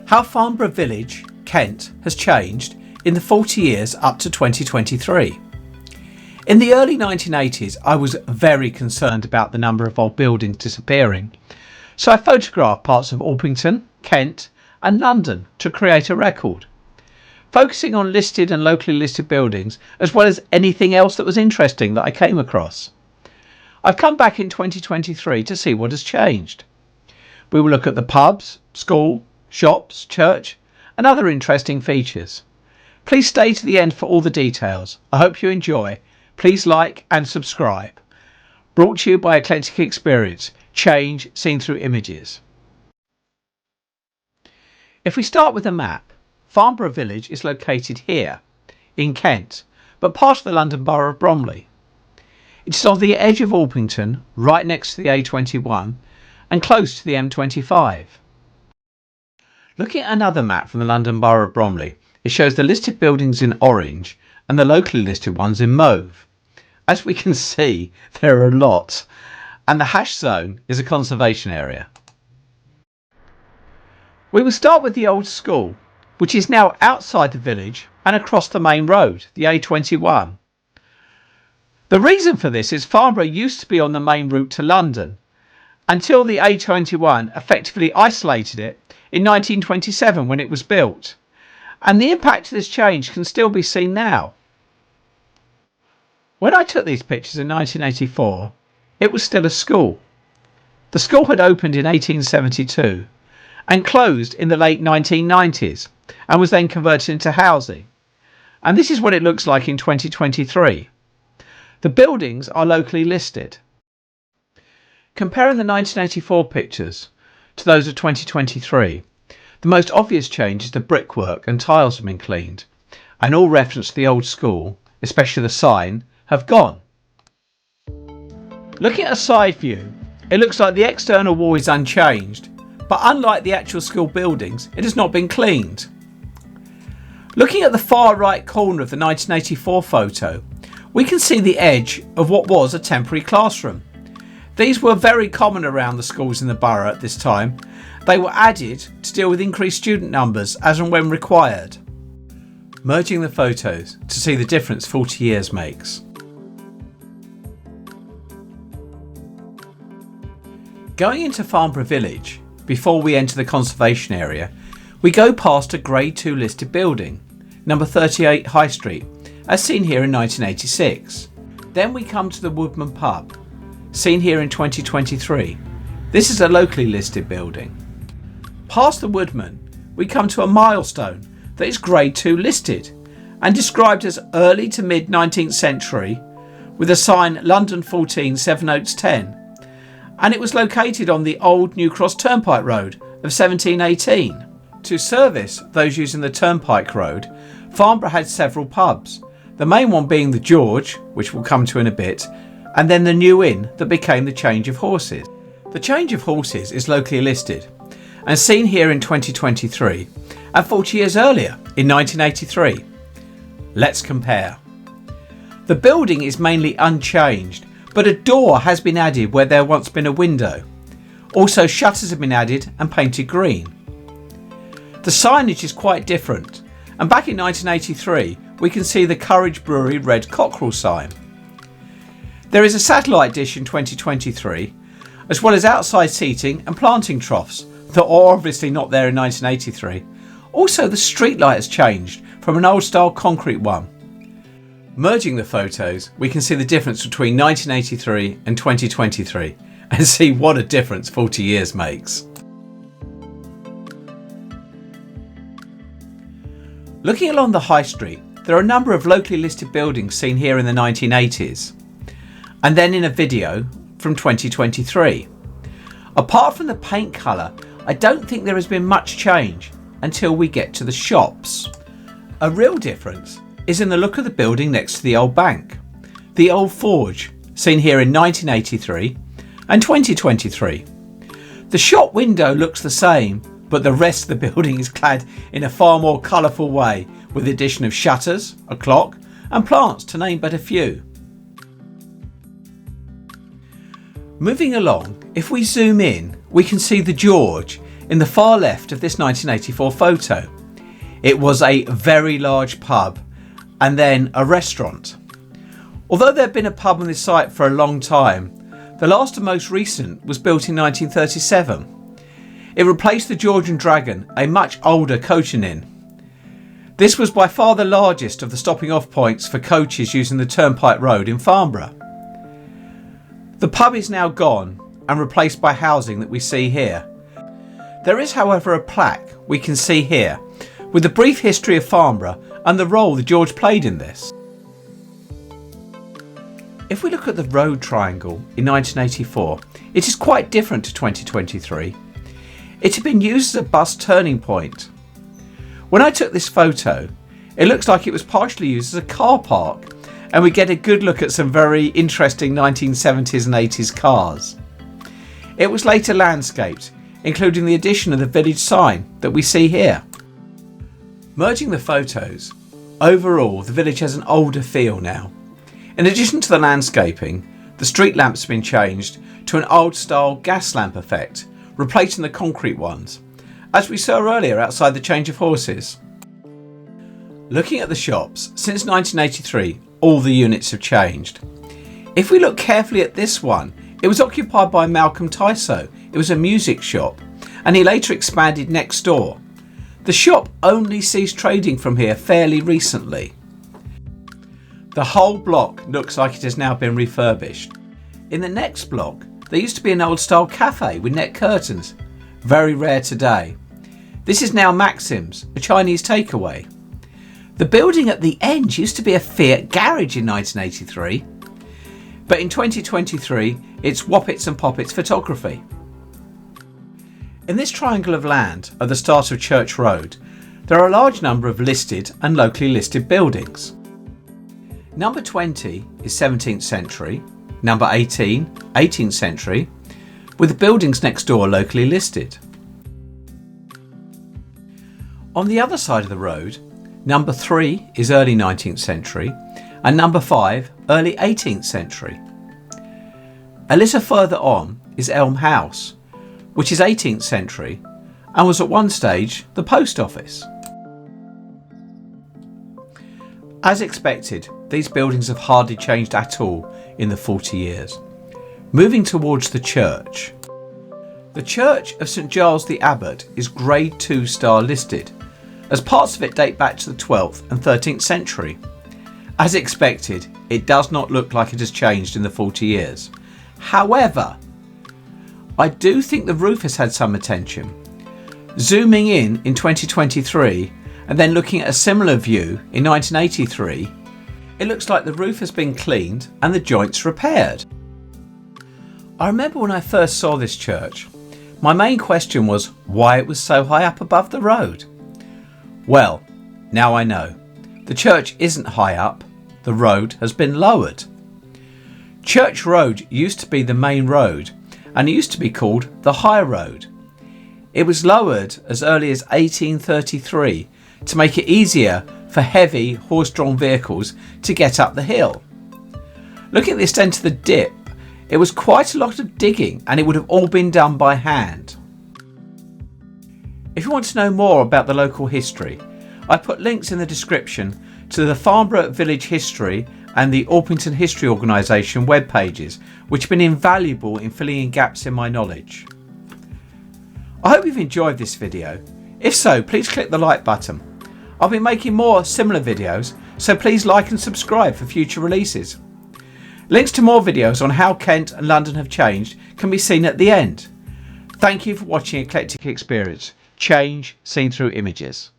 How Farnborough Village, Kent, has changed in the 40 years up to 2023. In the early 1980s, I was very concerned about the number of old buildings disappearing, so I photographed parts of Orpington, Kent and London to create a record, focusing on listed and locally listed buildings as well as anything else that was interesting that I came across. I've come back in 2023 to see what has changed. We will look at the pubs, school, shops, church and other interesting features. Please stay to the end for all the details. I hope you enjoy. Please like and subscribe. Brought to you by Eclectic Experience. Change seen through images. If we start with a map, Farnborough Village is located here in Kent, but part of the London Borough of Bromley. It is on the edge of Orpington, right next to the A21 and close to the M25. Looking at another map from the London Borough of Bromley, it shows the listed buildings in orange and the locally listed ones in mauve. As we can see, there are a lot, and the hash zone is a conservation area. We will start with the old school, which is now outside the village and across the main road, the A21. The reason for this is Farnborough used to be on the main route to London until the A21 effectively isolated it in 1927 when it was built, and the impact of this change can still be seen now. When I took these pictures in 1984, it was still a school. The school had opened in 1872 and closed in the late 1990s and was then converted into housing, and this is what it looks like in 2023. The buildings are locally listed. Comparing the 1984 pictures to those of 2023, the most obvious change is the brickwork and tiles have been cleaned, and all reference to the old school, especially the sign, have gone. Looking at a side view, it looks like the external wall is unchanged, but unlike the actual school buildings, it has not been cleaned. Looking at the far right corner of the 1984 photo, we can see the edge of what was a temporary classroom. These were very common around the schools in the borough at this time. They were added to deal with increased student numbers as and when required. Merging the photos to see the difference 40 years makes. Going into Farnborough Village, before we enter the conservation area, we go past a Grade 2 listed building, number 38 High Street, as seen here in 1986. Then we come to the Woodman pub, seen here in 2023. This is a locally listed building. Past the Woodman, we come to a milestone that is Grade 2 listed and described as early to mid 19th century with a sign London 14 Seven Oaks 10, and it was located on the old New Cross Turnpike Road of 1718. To service those using the Turnpike Road, Farnborough had several pubs, the main one being the George, which we'll come to in a bit, and then the New Inn that became the Change of Horses. The Change of Horses is locally listed and seen here in 2023 and 40 years earlier in 1983. Let's compare. The building is mainly unchanged, but a door has been added where there once been a window. Also, shutters have been added and painted green. The signage is quite different, and back in 1983 we can see the Courage Brewery red cockerel sign. There is a satellite dish in 2023, as well as outside seating and planting troughs that are obviously not there in 1983. Also, the streetlight has changed from an old style concrete one. Merging the photos, we can see the difference between 1983 and 2023 and see what a difference 40 years makes. Looking along the High Street, there are a number of locally listed buildings seen here in the 1980s, and then in a video from 2023. Apart from the paint colour, I don't think there has been much change until we get to the shops. A real difference is in the look of the building next to the old bank. The old forge, seen here in 1983 and 2023. The shop window looks the same, but the rest of the building is clad in a far more colourful way, with the addition of shutters, a clock and plants, to name but a few. Moving along, if we zoom in, we can see the George in the far left of this 1984 photo. It was a very large pub and then a restaurant. Although there had been a pub on this site for a long time, the last and most recent was built in 1937. It replaced the George and Dragon, a much older coaching inn. This was by far the largest of the stopping off points for coaches using the Turnpike Road in Farnborough. The pub is now gone and replaced by housing that we see here. There is, however, a plaque we can see here with the brief history of Farnborough and the role that George played in this. If we look at the road triangle in 1984, it is quite different to 2023. It had been used as a bus turning point. When I took this photo, it looks like it was partially used as a car park, and we get a good look at some very interesting 1970s and 80s cars. It was later landscaped, including the addition of the village sign that we see here. Merging the photos, overall the village has an older feel now. In addition to the landscaping, the street lamps have been changed to an old style gas lamp effect, replacing the concrete ones, as we saw earlier outside the Change of Horses. Looking at the shops, since 1983 all the units have changed. If we look carefully at this one, it was occupied by Malcolm Tyso. It was a music shop, and he later expanded next door. The shop only ceased trading from here fairly recently. The whole block looks like it has now been refurbished. In the next block, there used to be an old style cafe with net curtains. Very rare today. This is now Maxim's, a Chinese takeaway. The building at the end used to be a Fiat garage in 1983. But in 2023, it's Woppits and Poppits Photography. In this triangle of land at the start of Church Road, there are a large number of listed and locally listed buildings. Number 20 is 17th century, number 18, 18th century, with the buildings next door locally listed. On the other side of the road, number 3 is early 19th century and number 5 early 18th century. A little further on is Elm House, which is 18th century and was at one stage the post office. As expected, these buildings have hardly changed at all in the 40 years. Moving towards the church. The Church of St Giles the Abbot is Grade 2 star listed, as parts of it date back to the 12th and 13th century. As expected, it does not look like it has changed in the 40 years. However, I do think the roof has had some attention. Zooming in 2023 and then looking at a similar view in 1983, it looks like the roof has been cleaned and the joints repaired. I remember when I first saw this church, my main question was why it was so high up above the road. Well, now I know. The church isn't high up, the road has been lowered. Church Road used to be the main road and it used to be called the High Road. It was lowered as early as 1833 to make it easier for heavy horse-drawn vehicles to get up the hill. Looking at the extent of the dip, it was quite a lot of digging and it would have all been done by hand. If you want to know more about the local history, I put links in the description to the Farnborough Village History and the Orpington History Organisation web pages, which have been invaluable in filling in gaps in my knowledge. I hope you've enjoyed this video. If so, please click the like button. I'll be making more similar videos, so please like and subscribe for future releases. Links to more videos on how Kent and London have changed can be seen at the end. Thank you for watching Eclectic Experience. Change seen through images.